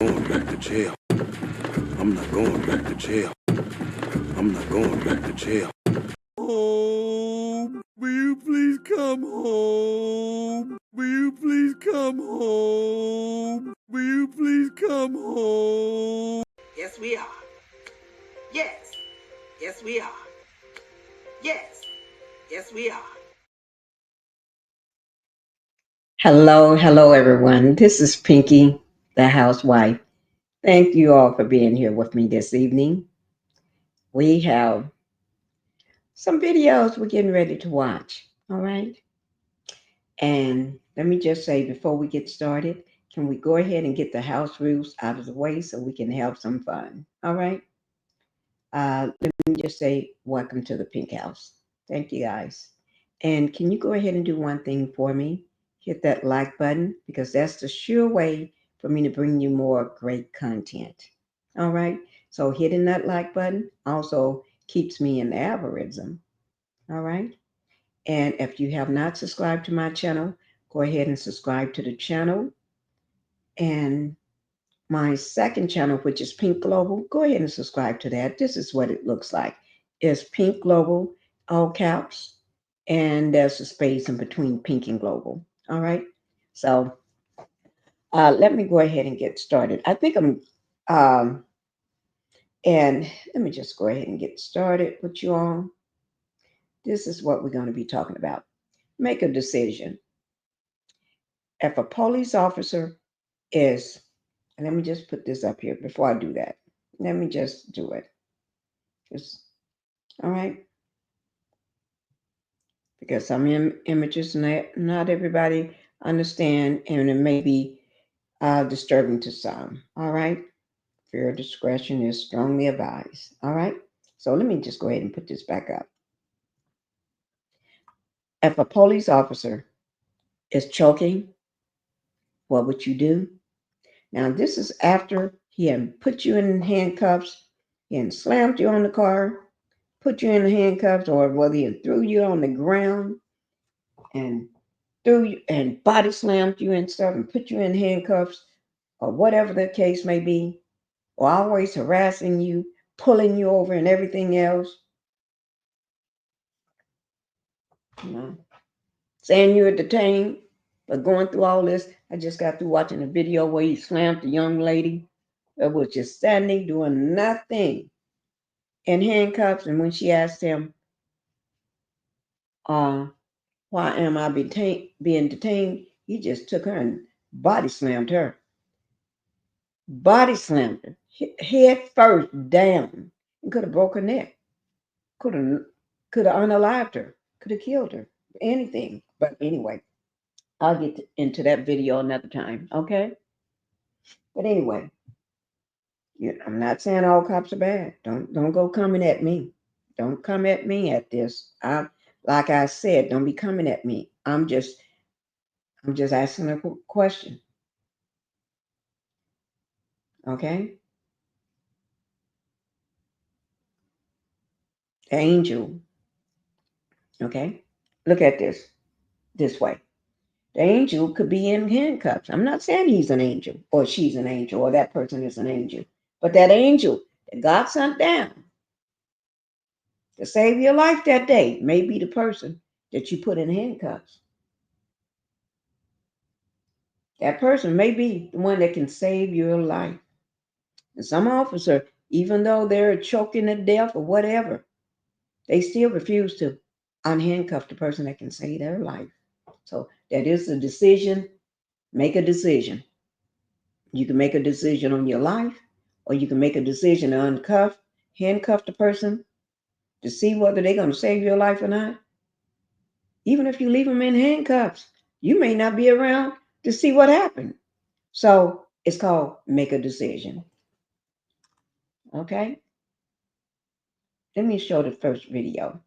going back to jail. I'm not going back to jail. I'm not going back to jail. Home. Will you please come home? Will you please come home? Will you please come home? Yes, we are. Yes. Yes, we are. Yes. Yes, we are. Hello, everyone. This is Pinkie, the housewife. Thank you all for being here with me this evening. We have some videos we're getting ready to watch. All right. And let me just say before we get started, can we go ahead and get the house rules out of the way so we can have some fun? All right. Let me just say welcome to the Pink House. Thank you guys. And can you go ahead and do one thing for me? Hit that like button because that's the sure way for me to bring you more great content. All right. So hitting that like button also keeps me in the algorithm. All right. And if you have not subscribed to my channel, go ahead and subscribe to the channel. And my second channel, which is Pink Global, go ahead and subscribe to that. This is what it looks like. It's Pink Global, all caps, and there's a space in between Pink and Global. All right. So let me go ahead and get started. I think and let me just go ahead and get started with you all. This is what we're going to be talking about. Make a decision. If a police officer is, and let me just put this up here before I do that. Let me just do it. Just, all right. Because some images not everybody understand, and it may be disturbing to some. All right. Fair discretion is strongly advised. All right. So let me just go ahead and put this back up. If a police officer is choking, what would you do? Now, this is after he had put you in handcuffs, he had slammed you on the car, put you in the handcuffs, or whether he threw you on the ground and threw you and body slammed you and stuff and put you in handcuffs, or whatever the case may be, or always harassing you, pulling you over, and everything else. You know, saying you were detained, but going through all this, I just got through watching a video where he slammed the young lady that was just standing doing nothing in handcuffs. And when she asked him, why am I being detained? He just took her and body slammed her. Body slammed her. Head first down. And could have broke her neck. Could have unalived her. Could have killed her. Anything. But anyway, I'll get into that video another time. Okay? But anyway, I'm not saying all cops are bad. Don't go coming at me. Don't come at me at this. Like I said, don't be coming at me. I'm just asking a question. Okay? The angel. Okay? Look at this way. The angel could be in handcuffs. I'm not saying he's an angel or she's an angel or that person is an angel. But that angel that God sent down to save your life that day may be the person that you put in handcuffs. That person may be the one that can save your life. And some officer, even though they're choking to death or whatever, they still refuse to unhandcuff the person that can save their life. So that is a decision. Make a decision. You can make a decision on your life, or you can make a decision to handcuff the person to see whether they're going to save your life or not. Even if you leave them in handcuffs, you may not be around to see what happened. So it's called make a decision. Okay? Let me show the first video.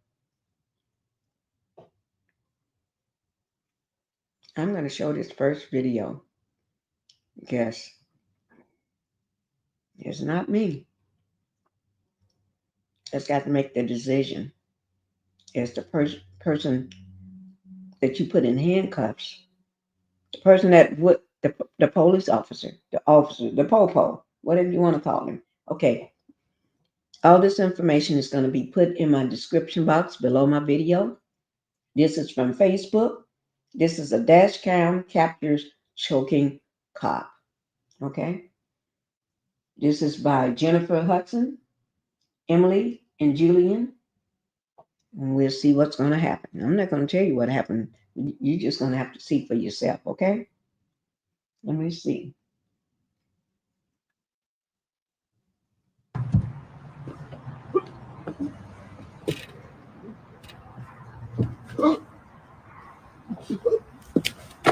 I'm going to show this first video because it's not me that's got to make the decision. It's the person that you put in handcuffs. The person that the police officer, the popo, whatever you want to call him. Okay, all this information is going to be put in my description box below my video. This is from Facebook. This is a dash cam captures choking cop. Okay, this is by Jennifer Hudson, Emily, and Julien. And we'll see what's going to happen. I'm not going to tell you what happened. You're just going to have to see for yourself. Okay, let me see.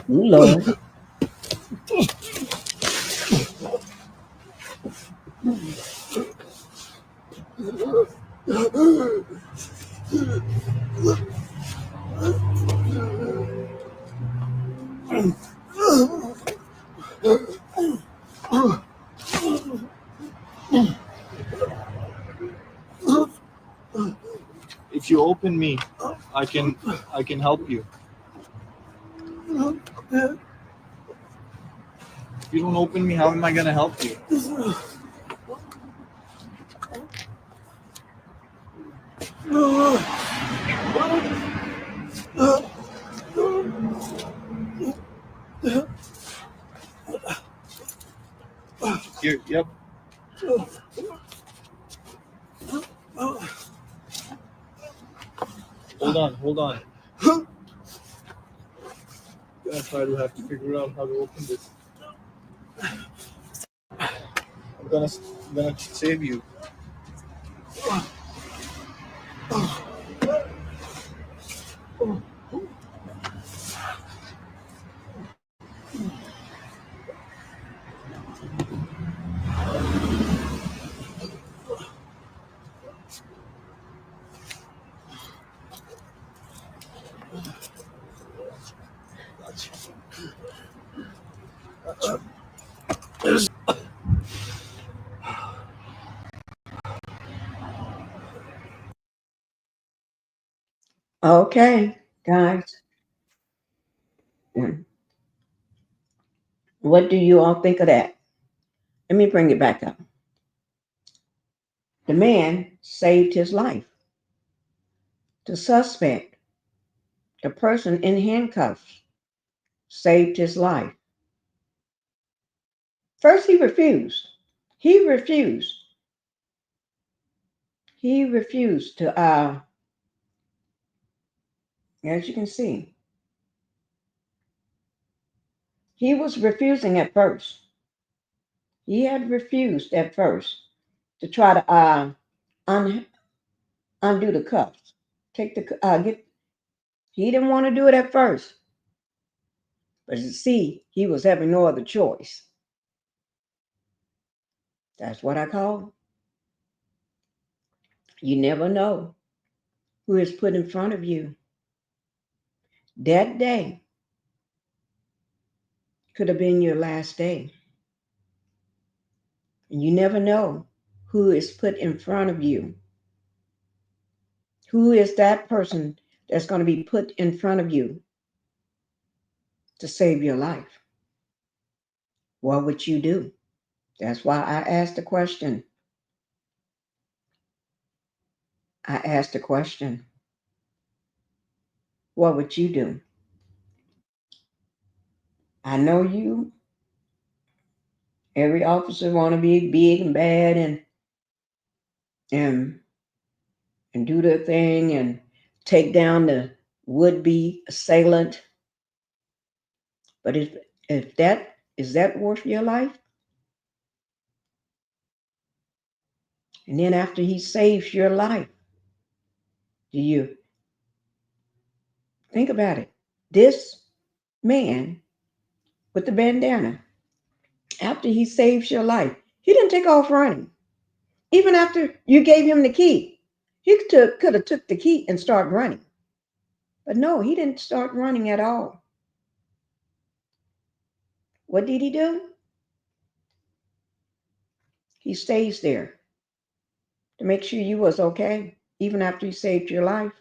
Lord. If you open me, I can help you. If you don't open me, how am I gonna help you? Here, yep. Hold on. That's why I have to figure out how to open this. I'm gonna save you. Okay, guys. What do you all think of that? Let me bring it back up. The man saved his life. The suspect, the person in handcuffs, saved his life. First, he refused. He refused. He refused to, as you can see, he was refusing at first. He had refused at first to try to undo the cuffs. Take the get. He didn't want to do it at first, but you see, he was having no other choice. That's what I call. You never know who is put in front of you. That day could have been your last day. And you never know who is put in front of you. Who is that person that's going to be put in front of you to save your life? What would you do? That's why I asked the question. I asked the question. What would you do? I know you. Every officer want to be big and bad and and do their thing and take down the would-be assailant. But if that is that worth your life? And then after he saves your life, do you think about it? This man with the bandana, after he saves your life, he didn't take off running. Even after you gave him the key, he could have took the key and started running. But no, he didn't start running at all. What did he do? He stays there to make sure you was okay. Even after he saved your life,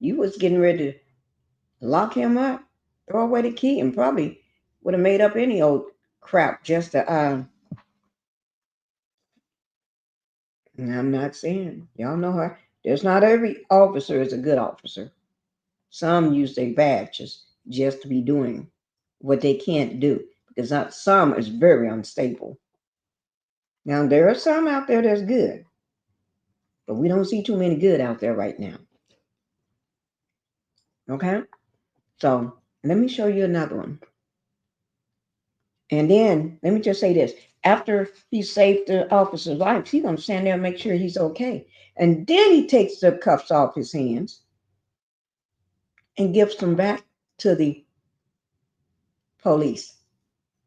you was getting ready to lock him up, throw away the key, and probably would have made up any old crap just to I'm not saying, y'all know her. There's not every officer is a good officer. Some use their badges just to be doing what they can't do because not some is very unstable. Now there are some out there that's good, but we don't see too many good out there right now. Okay, so let me show you another one. And then let me just say this: after he saved the officer's life, he's gonna stand there and make sure he's okay. And then he takes the cuffs off his hands and gives them back to the police.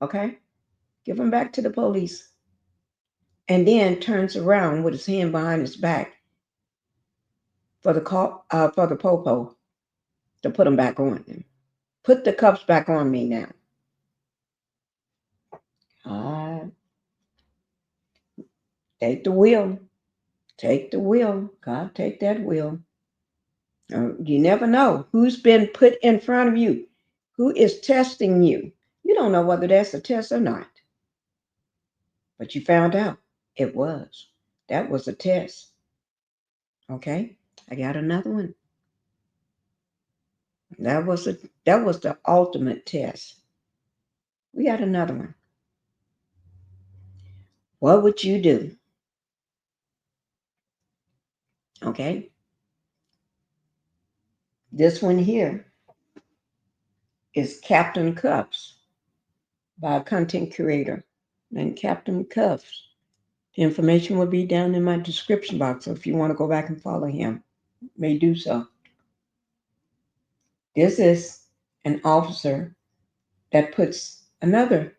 Okay? Give them back to the police. And then turns around with his hand behind his back for the popo to put them back on him. Put the cuffs back on me now. Take the wheel. Take the wheel. God, take that wheel. You never know who's been put in front of you, who is testing you. You don't know whether that's a test or not. But you found out it was. That was a test. Okay, I got another one. That was the ultimate test. We got another one. What would you do? Okay. This one here is Captain Cuffs by a content creator named Captain Cuffs. The information will be down in my description box, so if you want to go back and follow him, you may do so. This is an officer that puts another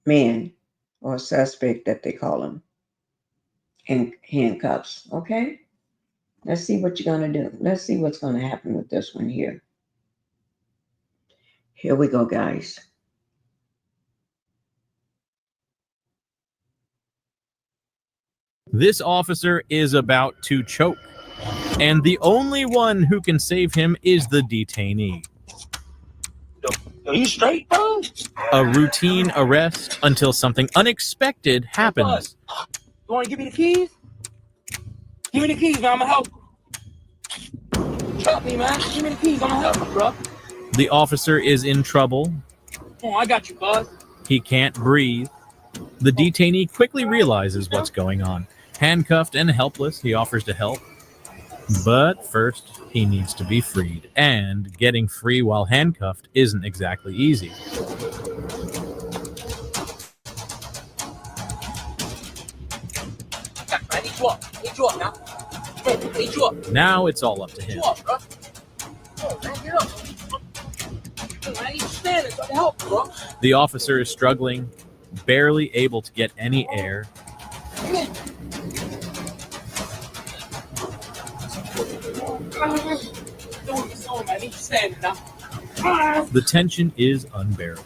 man or suspect that they call him in handcuffs. Okay? Let's see what you're going to do. Let's see what's going to happen with this one here. Here we go, guys. This officer is about to choke, and the only one who can save him is the detainee. Are you straight, bro? A routine arrest until something unexpected happens. You want to give me the keys? Give me the keys, man. I'm going to help. Help me, man. Give me the keys. I'm going to help you, bro. The officer is in trouble. Come on, I got you, bud. He can't breathe. The detainee quickly realizes what's going on. Handcuffed and helpless, he offers to help. But first, he needs to be freed. And getting free while handcuffed isn't exactly easy. I need you up. I need you up now. I need you up. Now it's all up to him. Get you up, bro. Oh, man, get up. I need you standing so I can help you, bro. The officer is struggling, barely able to get any air. Come in. I need you standing now. The tension is unbearable.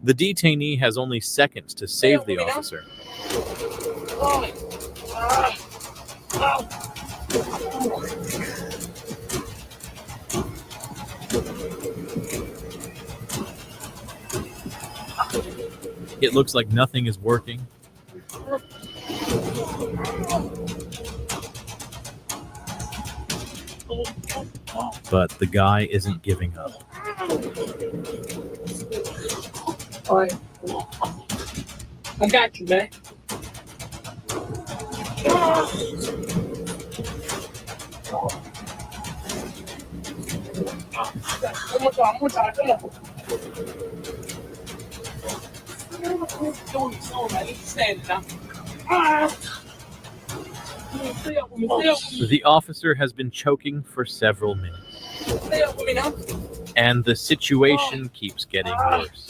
The detainee has only seconds to save the officer. It looks like nothing is working. But the guy isn't giving up. All right. I got you, man. One more time, come on. I need you standing now. The officer has been choking for several minutes. Stay up with me now. And the situation keeps getting worse.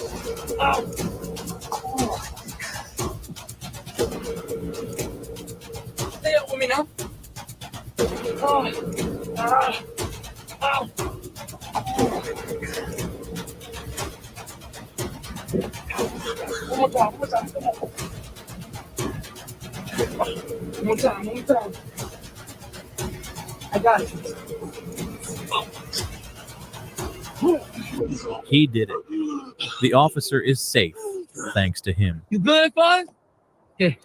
Stay up with me now. One more time. One more time. I got it. He did it. The officer is safe thanks to him. You good, bud? Here,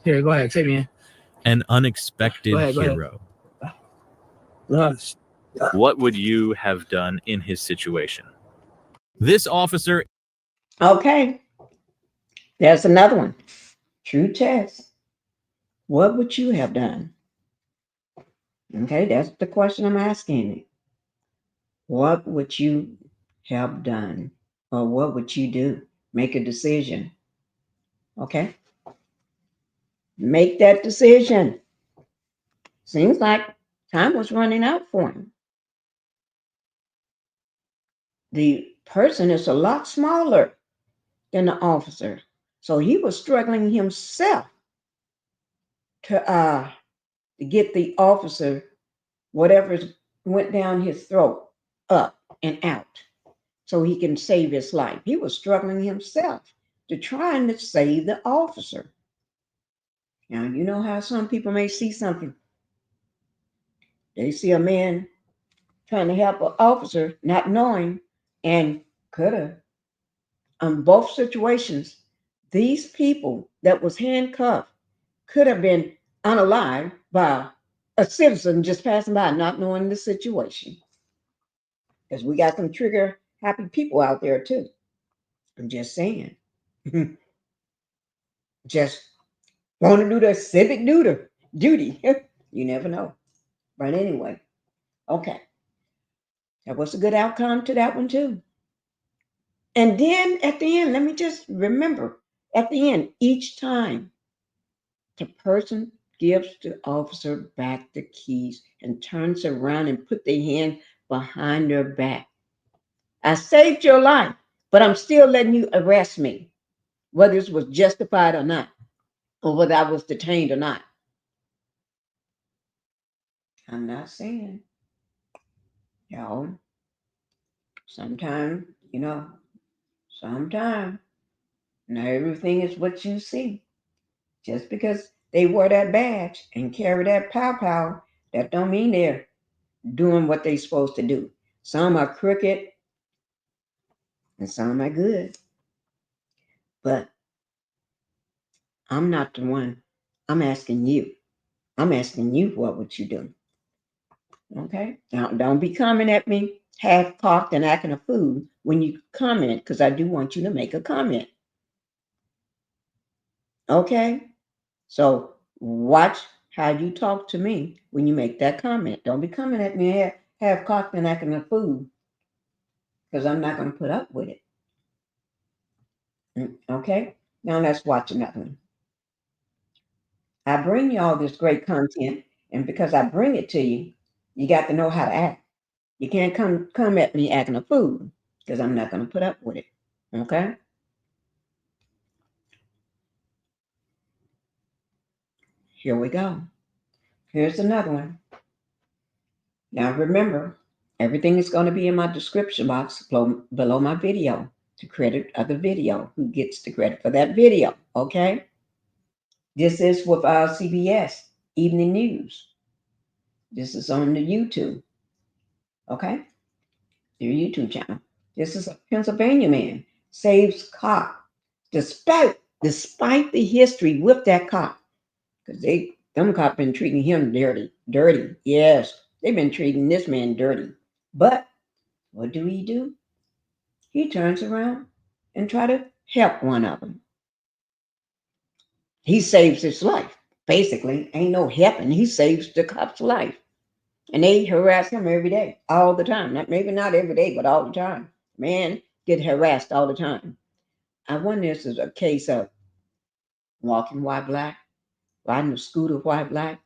go ahead, take me in. An unexpected Go ahead. hero. Yes. What would you have done in his situation? This officer. Okay. There's another one. True test. What would you have done? Okay, that's the question I'm asking you. What would you have done? Or what would you do? Make a decision. Okay? Make that decision. Seems like time was running out for him. The person is a lot smaller than the officer. So he was struggling himself to get the officer, whatever went down his throat, up and out so he can save his life. He was struggling himself to trying to save the officer. Now, you know how some people may see something. They see a man trying to help an officer, not knowing, and could have. On both situations, these people that was handcuffed could have been unalived by a citizen just passing by, not knowing the situation. Because we got some trigger happy people out there too. I'm just saying. Just want to do their civic duty. You never know. But anyway, okay. That was a good outcome to that one too. And then at the end, let me just remember at the end, each time the person gives the officer back the keys and turns around and put their hand behind their back. I saved your life, but I'm still letting you arrest me, whether this was justified or not, or whether I was detained or not. I'm not saying, y'all, sometimes, sometimes not everything is what you see. Just because they wear that badge and carry that pow, that don't mean they're doing what they're supposed to do. Some are crooked and some are good. But I'm not the one. I'm asking you. I'm asking you, what would you do? Okay? Now, don't be coming at me half cocked and acting a fool when you comment, because I do want you to make a comment. Okay? So watch how you talk to me when you make that comment. Don't be coming at me half cocked and acting a fool, because I'm not going to put up with it. Okay? Now let's watch another one. I bring you all this great content, and because I bring it to you, you got to know how to act. You can't come at me acting a fool, because I'm not going to put up with it. Okay? Here we go. Here's another one. Now remember, everything is going to be in my description box below my video. The credit of the video, who gets the credit for that video. Okay? This is with our CBS Evening News. This is on the YouTube. Okay? Your YouTube channel. This is a Pennsylvania man saves cop despite the history with that cop, because them cop been treating him dirty. Yes, they've been treating this man dirty. But what do? He turns around and try to help one of them. He saves his life. Basically, ain't no helping. He saves the cop's life. And they harass him every day, all the time. Maybe not every day, but all the time. Man, get harassed all the time. I wonder if this is a case of walking while black, riding a scooter while black,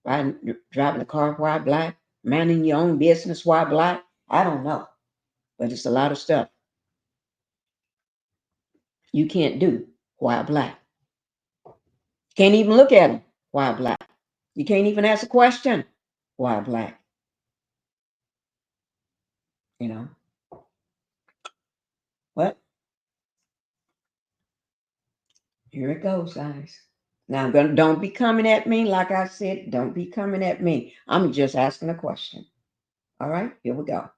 driving a car while black, managing your own business while black. I don't know. But it's a lot of stuff you can't do while black. Can't even look at him while black. You can't even ask a question while black. You know? What? Here it goes, guys. Now, don't be coming at me. Like I said, don't be coming at me. I'm just asking a question. All right, here we go.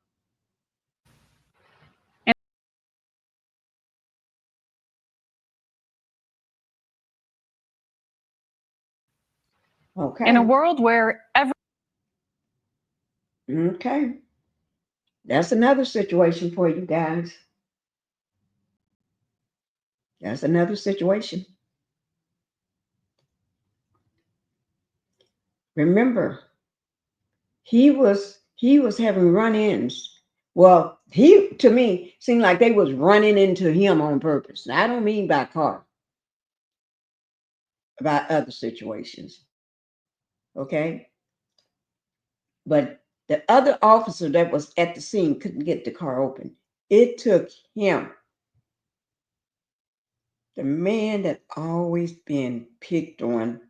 Okay. In a world where Okay. That's another situation for you guys. That's another situation. Remember, he was having run-ins. Well, he to me seemed like they was running into him on purpose. Now, I don't mean by car, about other situations. Okay? But the other officer that was at the scene couldn't get the car open. It took him, the man that always been picked on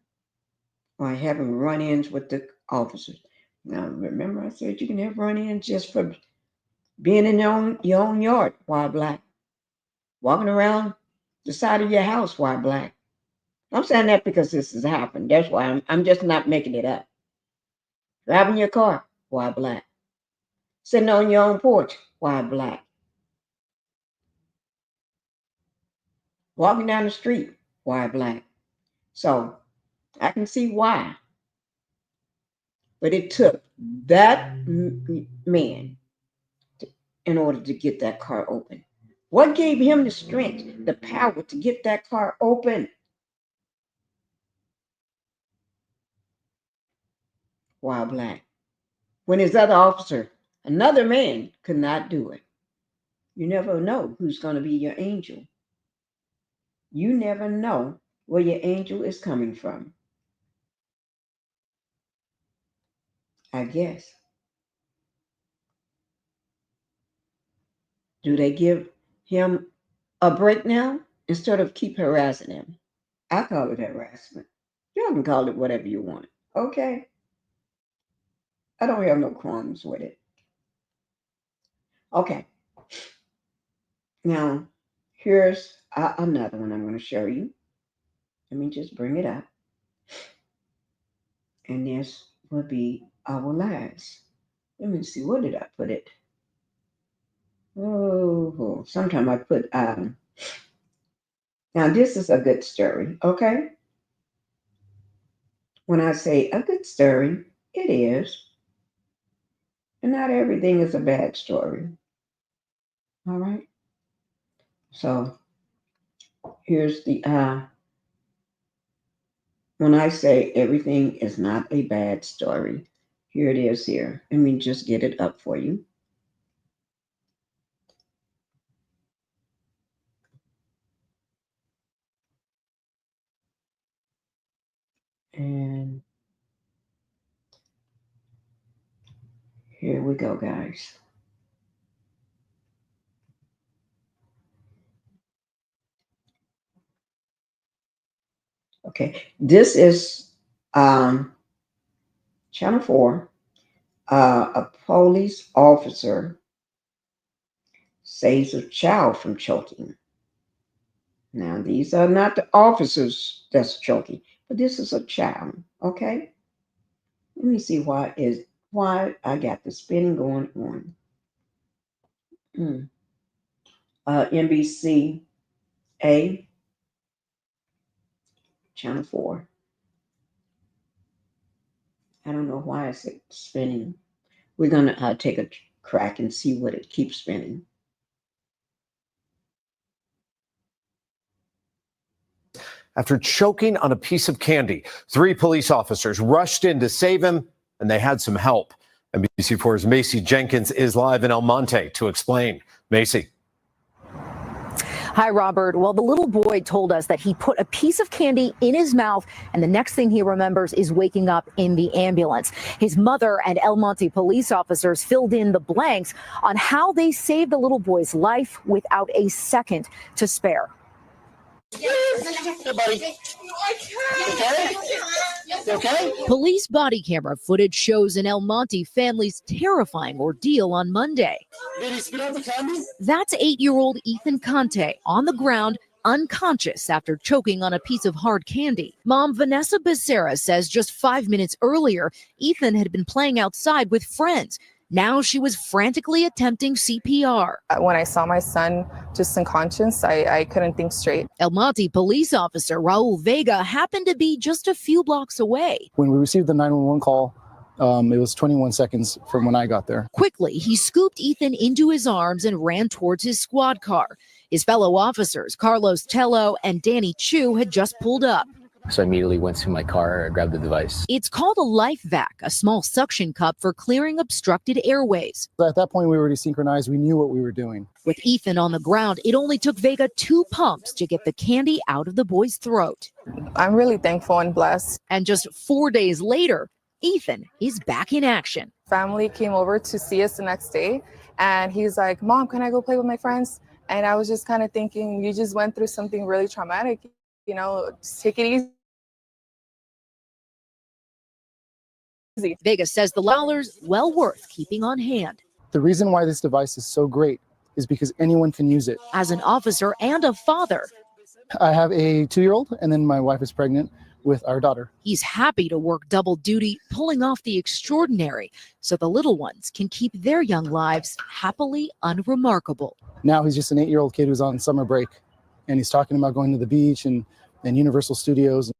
or having run-ins with the officers. Now, remember I said you can have run-ins just for being in your own yard while black, walking around the side of your house while black. I'm saying that because this has happened. That's why I'm just not making it up. Driving your car while black, sitting on your own porch while black, walking down the street while black. So I can see why. But it took that man in order to get that car open. What gave him the strength, the power to get that car open? While black. When his other officer, another man, could not do it. You never know who's going to be your angel. You never know where your angel is coming from. I guess. Do they give him a break now instead of keep harassing him? I call it harassment. Y'all can call it whatever you want. Okay? I don't have no qualms with it. Okay. Now, here's another one I'm going to show you. Let me just bring it up. And this will be our lives. Let me see, where did I put it? Oh, sometimes I put, now this is a good story, okay? When I say a good story, it is. And not everything is a bad story. All right? So here's the, when I say everything is not a bad story, here it is here. Let me just get it up for you. And here we go, guys. Okay, this is Channel 4. A police officer saves a child from choking. Now, these are not the officers that's choking, but this is a child. Okay, let me see why I got the spinning going on. NBC A, Channel 4. I don't know why it's spinning. We're gonna take a crack and see what it keeps spinning. After choking on a piece of candy, 3 police officers rushed in to save him, and they had some help. NBC4's Macy Jenkins is live in El Monte to explain. Macy. Hi, Robert. Well, the little boy told us that he put a piece of candy in his mouth, and the next thing he remembers is waking up in the ambulance. His mother and El Monte police officers filled in the blanks on how they saved the little boy's life without a second to spare. Hey, buddy. Okay? Police body camera footage shows an El Monte family's terrifying ordeal on Monday. Did he spit out the candy? That's 8-year-old Ethan Conte on the ground, unconscious after choking on a piece of hard candy. Mom Vanessa Becerra says just 5 minutes earlier, Ethan had been playing outside with friends. Now she was frantically attempting CPR. When I saw my son just unconscious, I couldn't think straight. El Monte police officer Raul Vega happened to be just a few blocks away. When we received the 911 call, it was 21 seconds from when I got there. Quickly, he scooped Ethan into his arms and ran towards his squad car. His fellow officers, Carlos Tello and Danny Chu, had just pulled up. So I immediately went to my car and grabbed the device. It's called a LifeVac, a small suction cup for clearing obstructed airways. At that point, we were already synchronized. We knew what we were doing. With Ethan on the ground, it only took Vega 2 pumps to get the candy out of the boy's throat. I'm really thankful and blessed. And just 4 days later, Ethan is back in action. Family came over to see us the next day, and he's like, "Mom, can I go play with my friends?" And I was just kind of thinking, you just went through something really traumatic. You know, just take it easy. Vega says the dollars well worth keeping on hand. The reason why this device is so great is because anyone can use it. As an officer and a father, I have a 2-year-old, and then my wife is pregnant with our daughter. He's happy to work double duty, pulling off the extraordinary so the little ones can keep their young lives happily unremarkable. Now he's just an 8-year-old kid who's on summer break, and he's talking about going to the beach and Universal Studios.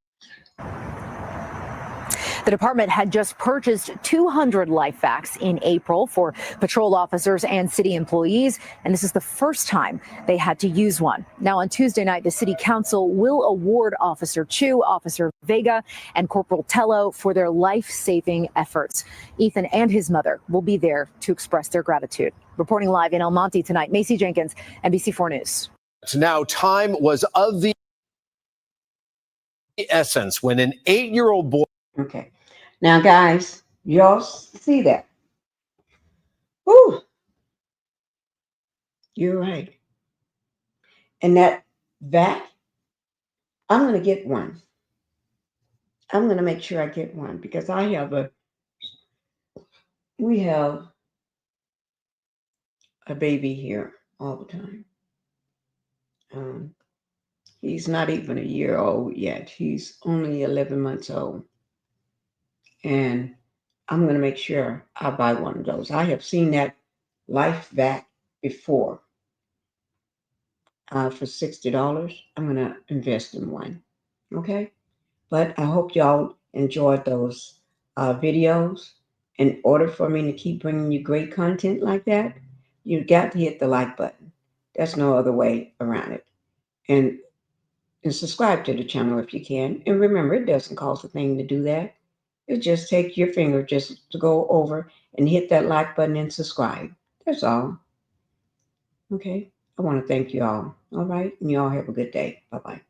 The department had just purchased 200 LifeVacs in April for patrol officers and city employees, and this is the first time they had to use one. Now, on Tuesday night, the city council will award Officer Chu, Officer Vega, and Corporal Tello for their life-saving efforts. Ethan and his mother will be there to express their gratitude. Reporting live in El Monte tonight, Macy Jenkins, NBC4 News. Now, time was of the essence when an 8-year-old boy. Okay. Now, guys, y'all see that? Whew. You're right. And that vac, I'm going to get one. I'm going to make sure I get one because we have a baby here all the time. He's not even a year old yet. He's only 11 months old. And I'm going to make sure I buy one of those. I have seen that LifeVac before for $60. I'm going to invest in one. Okay? But I hope y'all enjoyed those videos. In order for me to keep bringing you great content like that, you've got to hit the like button. There's no other way around it. And subscribe to the channel if you can. And remember, it doesn't cost a thing to do that. You just take your finger just to go over and hit that like button and subscribe. That's all. Okay. I want to thank you all. All right. And you all have a good day. Bye-bye.